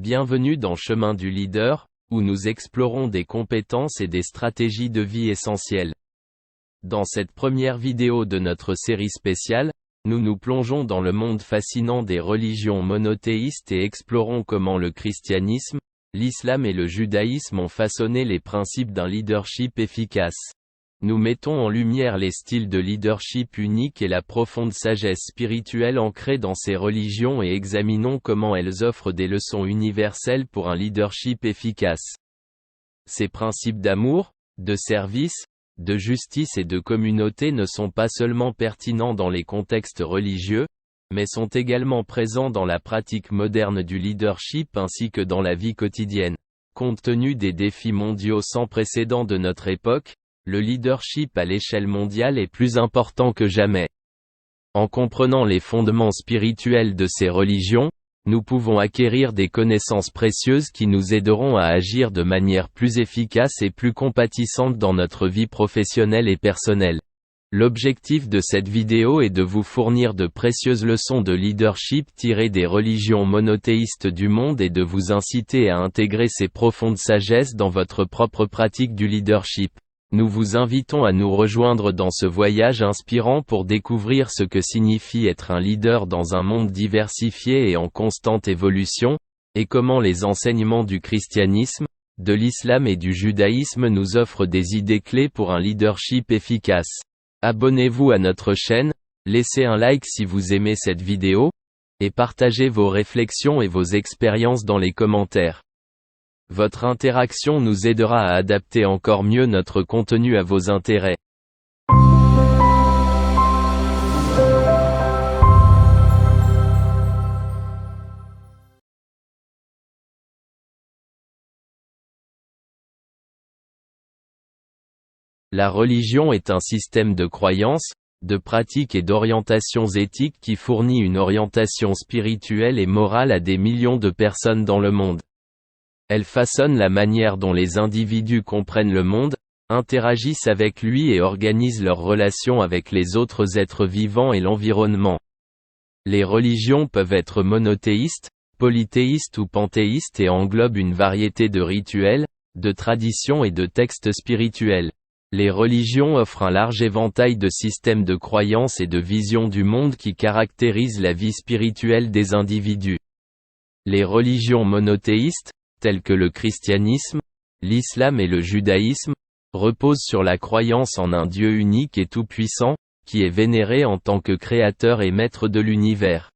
Bienvenue dans Chemin du Leader, où nous explorons des compétences et des stratégies de vie essentielles. Dans cette première vidéo de notre série spéciale, nous nous plongeons dans le monde fascinant des religions monothéistes et explorons comment le christianisme, l'islam et le judaïsme ont façonné les principes d'un leadership efficace. Nous mettons en lumière les styles de leadership uniques et la profonde sagesse spirituelle ancrée dans ces religions et examinons comment elles offrent des leçons universelles pour un leadership efficace. Ces principes d'amour, de service, de justice et de communauté ne sont pas seulement pertinents dans les contextes religieux, mais sont également présents dans la pratique moderne du leadership ainsi que dans la vie quotidienne. Compte tenu des défis mondiaux sans précédent de notre époque, le leadership à l'échelle mondiale est plus important que jamais. En comprenant les fondements spirituels de ces religions, nous pouvons acquérir des connaissances précieuses qui nous aideront à agir de manière plus efficace et plus compatissante dans notre vie professionnelle et personnelle. L'objectif de cette vidéo est de vous fournir de précieuses leçons de leadership tirées des religions monothéistes du monde et de vous inciter à intégrer ces profondes sagesses dans votre propre pratique du leadership. Nous vous invitons à nous rejoindre dans ce voyage inspirant pour découvrir ce que signifie être un leader dans un monde diversifié et en constante évolution, et comment les enseignements du christianisme, de l'islam et du judaïsme nous offrent des idées clés pour un leadership efficace. Abonnez-vous à notre chaîne, laissez un like si vous aimez cette vidéo, et partagez vos réflexions et vos expériences dans les commentaires. Votre interaction nous aidera à adapter encore mieux notre contenu à vos intérêts. La religion est un système de croyances, de pratiques et d'orientations éthiques qui fournit une orientation spirituelle et morale à des millions de personnes dans le monde. Elle façonne la manière dont les individus comprennent le monde, interagissent avec lui et organisent leurs relations avec les autres êtres vivants et l'environnement. Les religions peuvent être monothéistes, polythéistes ou panthéistes et englobent une variété de rituels, de traditions et de textes spirituels. Les religions offrent un large éventail de systèmes de croyances et de visions du monde qui caractérisent la vie spirituelle des individus. Les religions monothéistes, tels que le christianisme, l'islam et le judaïsme, reposent sur la croyance en un Dieu unique et tout-puissant, qui est vénéré en tant que créateur et maître de l'univers.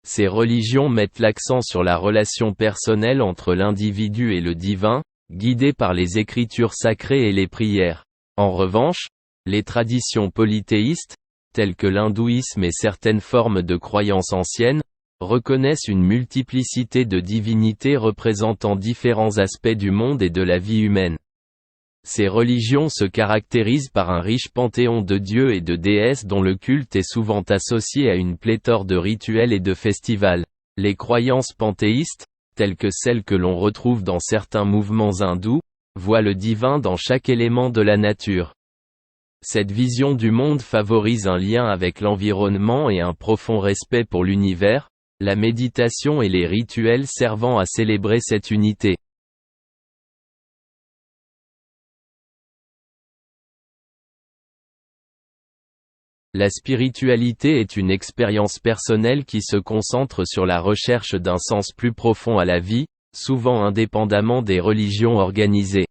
Ces religions mettent l'accent sur la relation personnelle entre l'individu et le divin, guidée par les écritures sacrées et les prières. En revanche, les traditions polythéistes, telles que l'hindouisme et certaines formes de croyances anciennes, reconnaissent une multiplicité de divinités représentant différents aspects du monde et de la vie humaine. Ces religions se caractérisent par un riche panthéon de dieux et de déesses dont le culte est souvent associé à une pléthore de rituels et de festivals. Les croyances panthéistes, telles que celles que l'on retrouve dans certains mouvements hindous, voient le divin dans chaque élément de la nature. Cette vision du monde favorise un lien avec l'environnement et un profond respect pour l'univers, la méditation et les rituels servant à célébrer cette unité. La spiritualité est une expérience personnelle qui se concentre sur la recherche d'un sens plus profond à la vie, souvent indépendamment des religions organisées.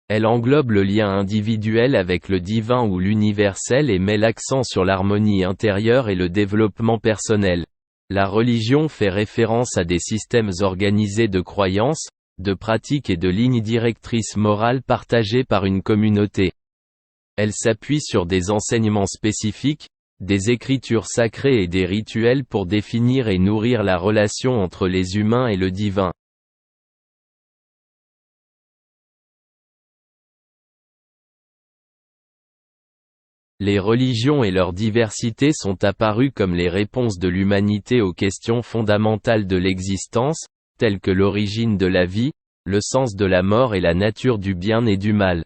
Elle englobe le lien individuel avec le divin ou l'universel et met l'accent sur l'harmonie intérieure et le développement personnel. La religion fait référence à des systèmes organisés de croyances, de pratiques et de lignes directrices morales partagées par une communauté. Elle s'appuie sur des enseignements spécifiques, des écritures sacrées et des rituels pour définir et nourrir la relation entre les humains et le divin. Les religions et leur diversité sont apparues comme les réponses de l'humanité aux questions fondamentales de l'existence, telles que l'origine de la vie, le sens de la mort et la nature du bien et du mal.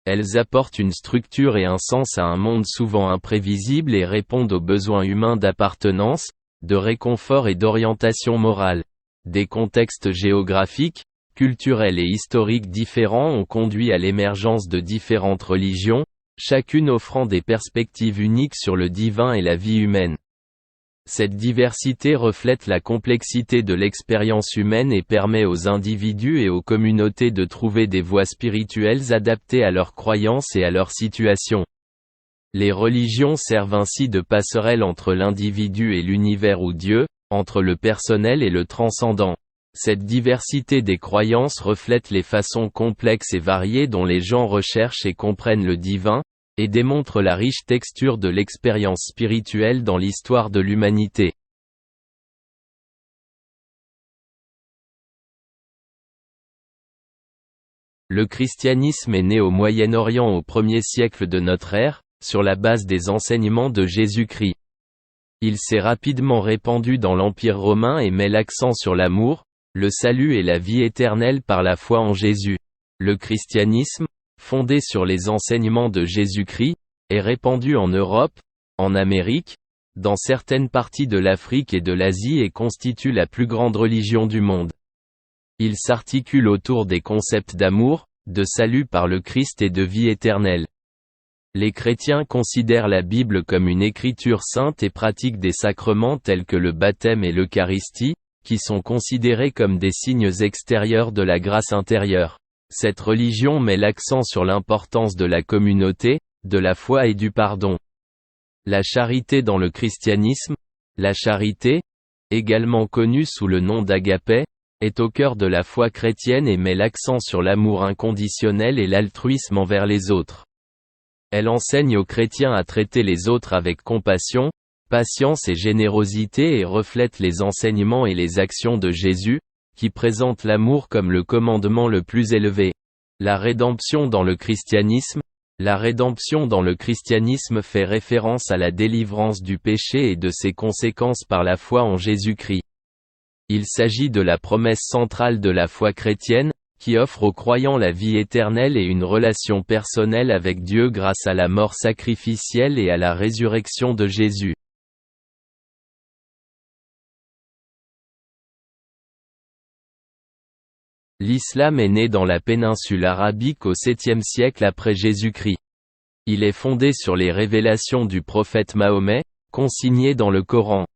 Elles apportent une structure et un sens à un monde souvent imprévisible et répondent aux besoins humains d'appartenance, de réconfort et d'orientation morale. Des contextes géographiques, culturels et historiques différents ont conduit à l'émergence de différentes religions, chacune offrant des perspectives uniques sur le divin et la vie humaine. Cette diversité reflète la complexité de l'expérience humaine et permet aux individus et aux communautés de trouver des voies spirituelles adaptées à leurs croyances et à leur situation. Les religions servent ainsi de passerelle entre l'individu et l'univers ou Dieu, entre le personnel et le transcendant. Cette diversité des croyances reflète les façons complexes et variées dont les gens recherchent et comprennent le divin, et démontre la riche texture de l'expérience spirituelle dans l'histoire de l'humanité. Le christianisme est né au Moyen-Orient au 1er siècle de notre ère, sur la base des enseignements de Jésus-Christ. Il s'est rapidement répandu dans l'Empire romain et met l'accent sur l'amour, le salut et la vie éternelle par la foi en Jésus. Le christianisme, fondé sur les enseignements de Jésus-Christ, est répandu en Europe, en Amérique, dans certaines parties de l'Afrique et de l'Asie et constitue la plus grande religion du monde. Il s'articule autour des concepts d'amour, de salut par le Christ et de vie éternelle. Les chrétiens considèrent la Bible comme une écriture sainte et pratiquent des sacrements tels que le baptême et l'Eucharistie, qui sont considérés comme des signes extérieurs de la grâce intérieure. Cette religion met l'accent sur l'importance de la communauté, de la foi et du pardon. La charité dans le christianisme, la charité, également connue sous le nom d'agapé, est au cœur de la foi chrétienne et met l'accent sur l'amour inconditionnel et l'altruisme envers les autres. Elle enseigne aux chrétiens à traiter les autres avec compassion, patience et générosité et reflète les enseignements et les actions de Jésus, qui présentent l'amour comme le commandement le plus élevé. La rédemption dans le christianisme. La rédemption dans le christianisme fait référence à la délivrance du péché et de ses conséquences par la foi en Jésus-Christ. Il s'agit de la promesse centrale de la foi chrétienne, qui offre aux croyants la vie éternelle et une relation personnelle avec Dieu grâce à la mort sacrificielle et à la résurrection de Jésus. L'islam est né dans la péninsule arabique au 7e siècle après Jésus-Christ. Il est fondé sur les révélations du prophète Mahomet, consignées dans le Coran.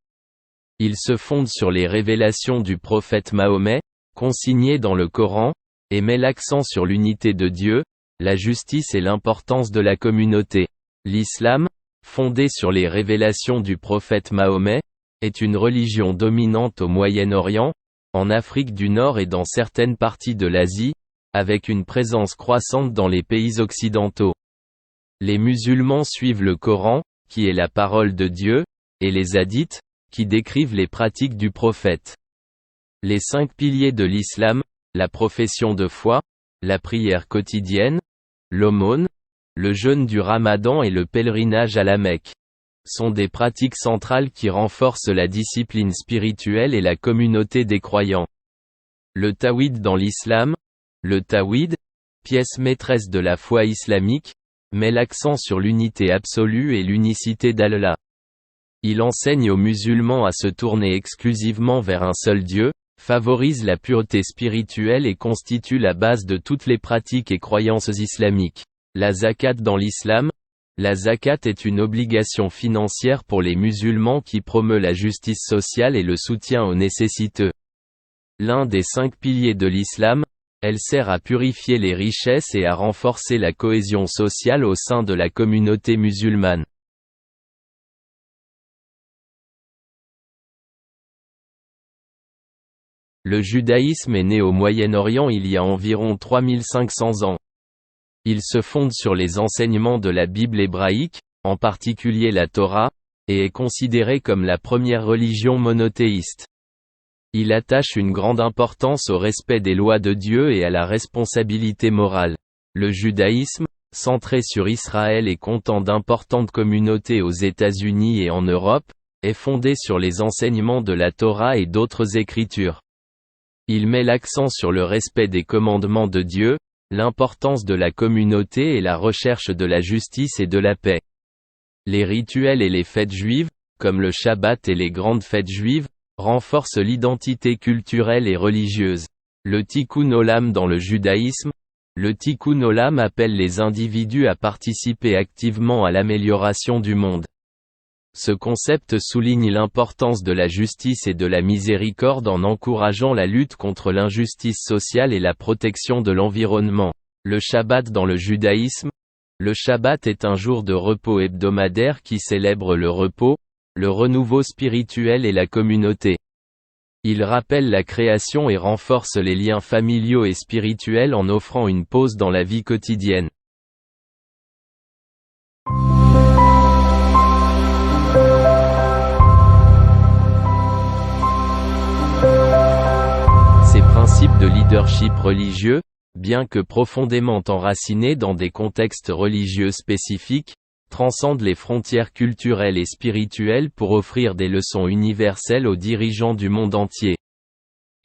Il se fonde sur les révélations du prophète Mahomet, consignées dans le Coran, et met l'accent sur l'unité de Dieu, la justice et l'importance de la communauté. L'islam, fondé sur les révélations du prophète Mahomet, est une religion dominante au Moyen-Orient, en Afrique du Nord et dans certaines parties de l'Asie, avec une présence croissante dans les pays occidentaux. Les musulmans suivent le Coran, qui est la parole de Dieu, et les hadiths, qui décrivent les pratiques du prophète. Les 5 piliers de l'islam, la profession de foi, la prière quotidienne, l'aumône, le jeûne du Ramadan et le pèlerinage à la Mecque, sont des pratiques centrales qui renforcent la discipline spirituelle et la communauté des croyants. Le tawhid dans l'islam. Le tawhid, pièce maîtresse de la foi islamique, met l'accent sur l'unité absolue et l'unicité d'Allah. Il enseigne aux musulmans à se tourner exclusivement vers un seul Dieu, favorise la pureté spirituelle et constitue la base de toutes les pratiques et croyances islamiques. La zakat dans l'islam. La zakat est une obligation financière pour les musulmans qui promeut la justice sociale et le soutien aux nécessiteux. L'un des 5 piliers de l'islam, elle sert à purifier les richesses et à renforcer la cohésion sociale au sein de la communauté musulmane. Le judaïsme est né au Moyen-Orient il y a environ 3500 ans. Il se fonde sur les enseignements de la Bible hébraïque, en particulier la Torah, et est considéré comme la première religion monothéiste. Il attache une grande importance au respect des lois de Dieu et à la responsabilité morale. Le judaïsme, centré sur Israël et comptant d'importantes communautés aux États-Unis et en Europe, est fondé sur les enseignements de la Torah et d'autres écritures. Il met l'accent sur le respect des commandements de Dieu, l'importance de la communauté et la recherche de la justice et de la paix. Les rituels et les fêtes juives, comme le Shabbat et les grandes fêtes juives, renforce l'identité culturelle et religieuse. Le tikkun olam dans le judaïsme. Le tikkun olam appelle les individus à participer activement à l'amélioration du monde. Ce concept souligne l'importance de la justice et de la miséricorde en encourageant la lutte contre l'injustice sociale et la protection de l'environnement. Le Shabbat dans le judaïsme. Le Shabbat est un jour de repos hebdomadaire qui célèbre le repos, le renouveau spirituel et la communauté. Il rappelle la création et renforce les liens familiaux et spirituels en offrant une pause dans la vie quotidienne. Ces principes de leadership religieux, bien que profondément enracinés dans des contextes religieux spécifiques, transcendent les frontières culturelles et spirituelles pour offrir des leçons universelles aux dirigeants du monde entier.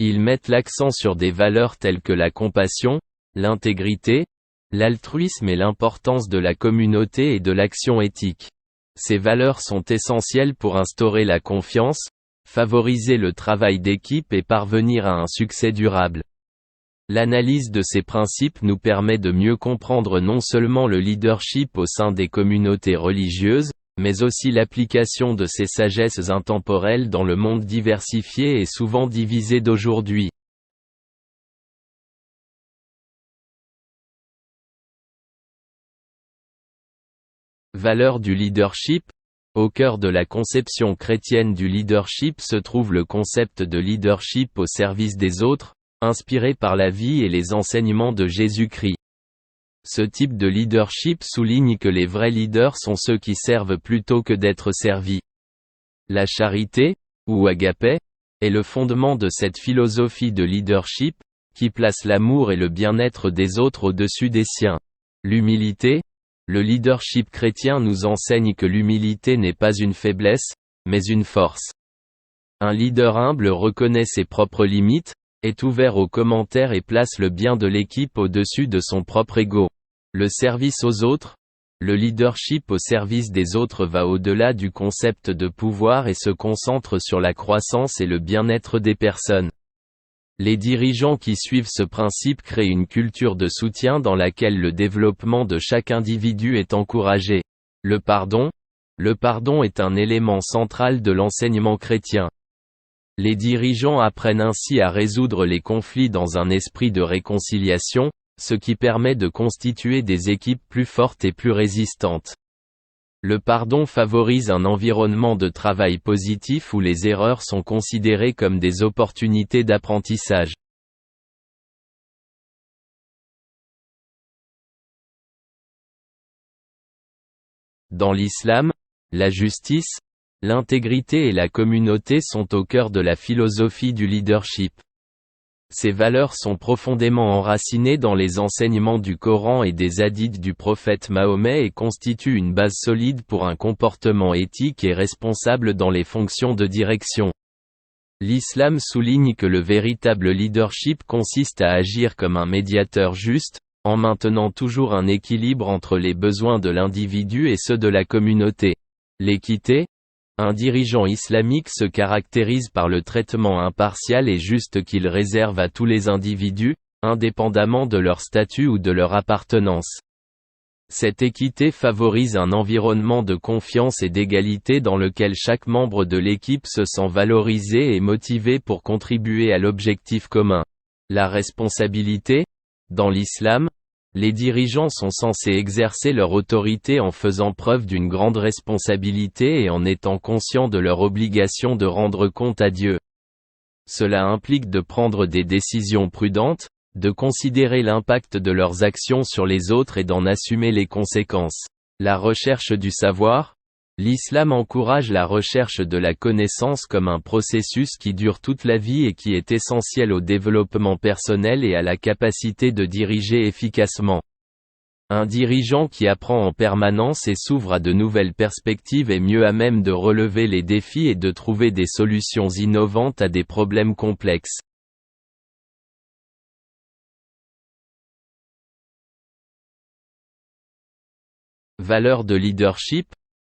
Ils mettent l'accent sur des valeurs telles que la compassion, l'intégrité, l'altruisme et l'importance de la communauté et de l'action éthique. Ces valeurs sont essentielles pour instaurer la confiance, favoriser le travail d'équipe et parvenir à un succès durable. L'analyse de ces principes nous permet de mieux comprendre non seulement le leadership au sein des communautés religieuses, mais aussi l'application de ces sagesses intemporelles dans le monde diversifié et souvent divisé d'aujourd'hui. Valeurs du leadership. Au cœur de la conception chrétienne du leadership se trouve le concept de leadership au service des autres, inspiré par la vie et les enseignements de Jésus-Christ. Ce type de leadership souligne que les vrais leaders sont ceux qui servent plutôt que d'être servis. La charité, ou agapé, est le fondement de cette philosophie de leadership, qui place l'amour et le bien-être des autres au-dessus des siens. L'humilité. Le leadership chrétien nous enseigne que l'humilité n'est pas une faiblesse, mais une force. Un leader humble reconnaît ses propres limites, est ouvert aux commentaires et place le bien de l'équipe au-dessus de son propre ego. Le service aux autres. Le leadership au service des autres va au-delà du concept de pouvoir et se concentre sur la croissance et le bien-être des personnes. Les dirigeants qui suivent ce principe créent une culture de soutien dans laquelle le développement de chaque individu est encouragé. Le pardon. Le pardon est un élément central de l'enseignement chrétien. Les dirigeants apprennent ainsi à résoudre les conflits dans un esprit de réconciliation, ce qui permet de constituer des équipes plus fortes et plus résistantes. Le pardon favorise un environnement de travail positif où les erreurs sont considérées comme des opportunités d'apprentissage. Dans l'islam, la justice, l'intégrité et la communauté sont au cœur de la philosophie du leadership. Ces valeurs sont profondément enracinées dans les enseignements du Coran et des hadiths du prophète Mahomet et constituent une base solide pour un comportement éthique et responsable dans les fonctions de direction. L'islam souligne que le véritable leadership consiste à agir comme un médiateur juste, en maintenant toujours un équilibre entre les besoins de l'individu et ceux de la communauté. L'équité. Un dirigeant islamique se caractérise par le traitement impartial et juste qu'il réserve à tous les individus, indépendamment de leur statut ou de leur appartenance. Cette équité favorise un environnement de confiance et d'égalité dans lequel chaque membre de l'équipe se sent valorisé et motivé pour contribuer à l'objectif commun. La responsabilité. Dans l'islam, les dirigeants sont censés exercer leur autorité en faisant preuve d'une grande responsabilité et en étant conscients de leur obligation de rendre compte à Dieu. Cela implique de prendre des décisions prudentes, de considérer l'impact de leurs actions sur les autres et d'en assumer les conséquences. La recherche du savoir. L'islam encourage la recherche de la connaissance comme un processus qui dure toute la vie et qui est essentiel au développement personnel et à la capacité de diriger efficacement. Un dirigeant qui apprend en permanence et s'ouvre à de nouvelles perspectives est mieux à même de relever les défis et de trouver des solutions innovantes à des problèmes complexes. Valeurs de leadership.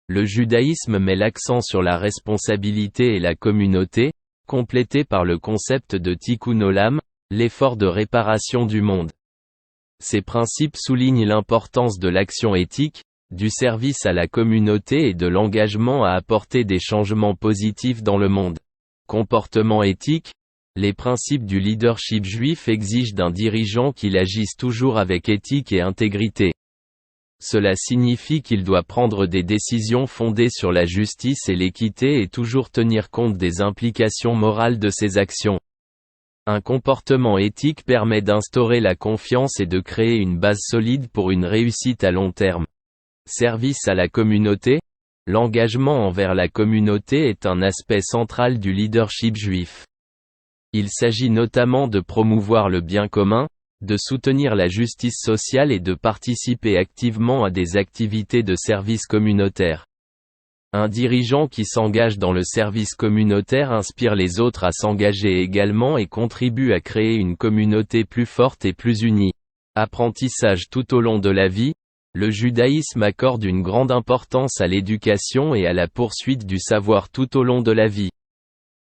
Le judaïsme met l'accent sur la responsabilité et la communauté, complété par le concept de Tikkun Olam, l'effort de réparation du monde. Ces principes soulignent l'importance de l'action éthique, du service à la communauté et de l'engagement à apporter des changements positifs dans le monde. Comportement éthique. Les principes du leadership juif exigent d'un dirigeant qu'il agisse toujours avec éthique et intégrité. Cela signifie qu'il doit prendre des décisions fondées sur la justice et l'équité et toujours tenir compte des implications morales de ses actions. Un comportement éthique permet d'instaurer la confiance et de créer une base solide pour une réussite à long terme. Service à la communauté. L'engagement envers la communauté est un aspect central du leadership juif. Il s'agit notamment de promouvoir le bien commun, de soutenir la justice sociale et de participer activement à des activités de service communautaire. Un dirigeant qui s'engage dans le service communautaire inspire les autres à s'engager également et contribue à créer une communauté plus forte et plus unie. Apprentissage tout au long de la vie. Le judaïsme accorde une grande importance à l'éducation et à la poursuite du savoir tout au long de la vie.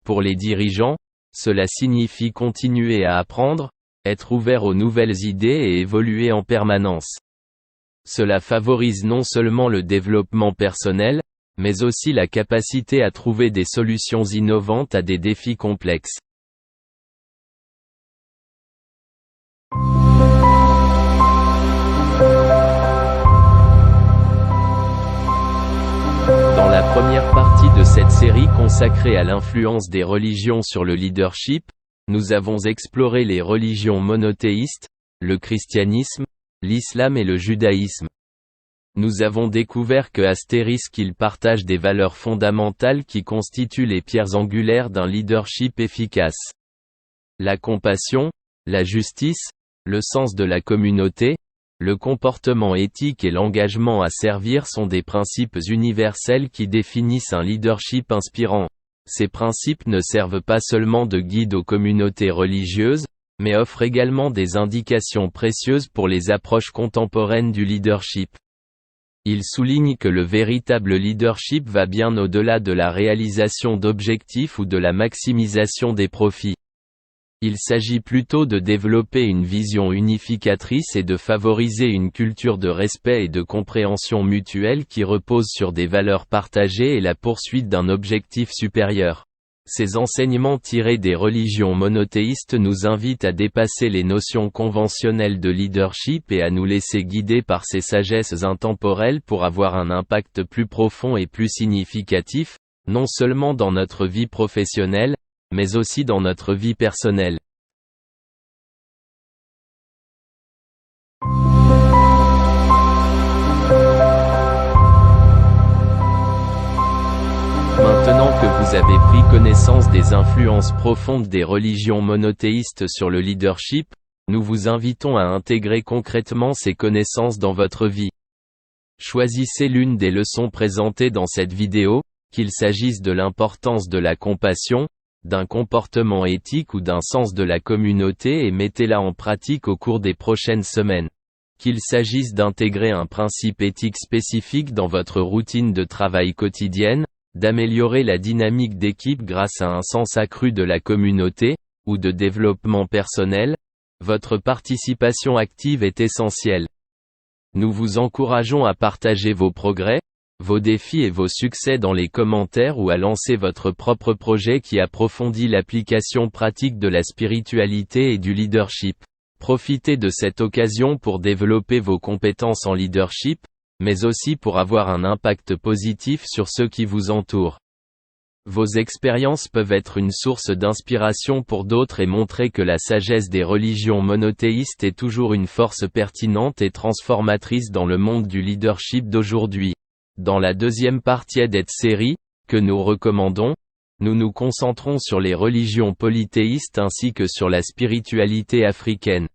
Pour les dirigeants, cela signifie continuer à apprendre, être ouvert aux nouvelles idées et évoluer en permanence. Cela favorise non seulement le développement personnel, mais aussi la capacité à trouver des solutions innovantes à des défis complexes. Dans la première partie de cette série consacrée à l'influence des religions sur le leadership, nous avons exploré les religions monothéistes, le christianisme, l'islam et le judaïsme. Nous avons découvert que qu'ils partagent des valeurs fondamentales qui constituent les pierres angulaires d'un leadership efficace. La compassion, la justice, le sens de la communauté, le comportement éthique et l'engagement à servir sont des principes universels qui définissent un leadership inspirant. Ces principes ne servent pas seulement de guide aux communautés religieuses, mais offrent également des indications précieuses pour les approches contemporaines du leadership. Ils soulignent que le véritable leadership va bien au-delà de la réalisation d'objectifs ou de la maximisation des profits. Il s'agit plutôt de développer une vision unificatrice et de favoriser une culture de respect et de compréhension mutuelle qui repose sur des valeurs partagées et la poursuite d'un objectif supérieur. Ces enseignements tirés des religions monothéistes nous invitent à dépasser les notions conventionnelles de leadership et à nous laisser guider par ces sagesses intemporelles pour avoir un impact plus profond et plus significatif, non seulement dans notre vie professionnelle, mais aussi dans notre vie personnelle. Maintenant que vous avez pris connaissance des influences profondes des religions monothéistes sur le leadership, nous vous invitons à intégrer concrètement ces connaissances dans votre vie. Choisissez l'une des leçons présentées dans cette vidéo, qu'il s'agisse de l'importance de la compassion, d'un comportement éthique ou d'un sens de la communauté et mettez-la en pratique au cours des prochaines semaines. Qu'il s'agisse d'intégrer un principe éthique spécifique dans votre routine de travail quotidienne, d'améliorer la dynamique d'équipe grâce à un sens accru de la communauté, ou de développement personnel, votre participation active est essentielle. Nous vous encourageons à partager vos progrès, vos défis et vos succès dans les commentaires ou à lancer votre propre projet qui approfondit l'application pratique de la spiritualité et du leadership. Profitez de cette occasion pour développer vos compétences en leadership, mais aussi pour avoir un impact positif sur ceux qui vous entourent. Vos expériences peuvent être une source d'inspiration pour d'autres et montrer que la sagesse des religions monothéistes est toujours une force pertinente et transformatrice dans le monde du leadership d'aujourd'hui. Dans la deuxième partie de cette série, que nous recommandons, nous nous concentrons sur les religions polythéistes ainsi que sur la spiritualité africaine.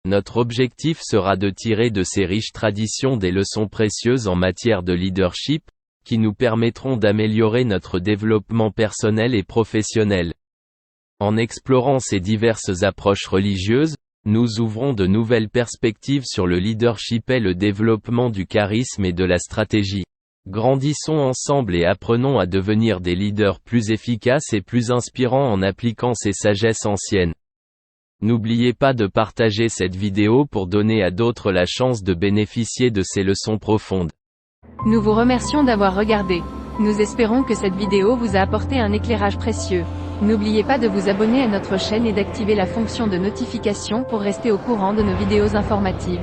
Notre objectif sera de tirer de ces riches traditions des leçons précieuses en matière de leadership, qui nous permettront d'améliorer notre développement personnel et professionnel. En explorant ces diverses approches religieuses, nous ouvrons de nouvelles perspectives sur le leadership et le développement du charisme et de la stratégie. Grandissons ensemble et apprenons à devenir des leaders plus efficaces et plus inspirants en appliquant ces sagesses anciennes. N'oubliez pas de partager cette vidéo pour donner à d'autres la chance de bénéficier de ces leçons profondes. Nous vous remercions d'avoir regardé. Nous espérons que cette vidéo vous a apporté un éclairage précieux. N'oubliez pas de vous abonner à notre chaîne et d'activer la fonction de notification pour rester au courant de nos vidéos informatives.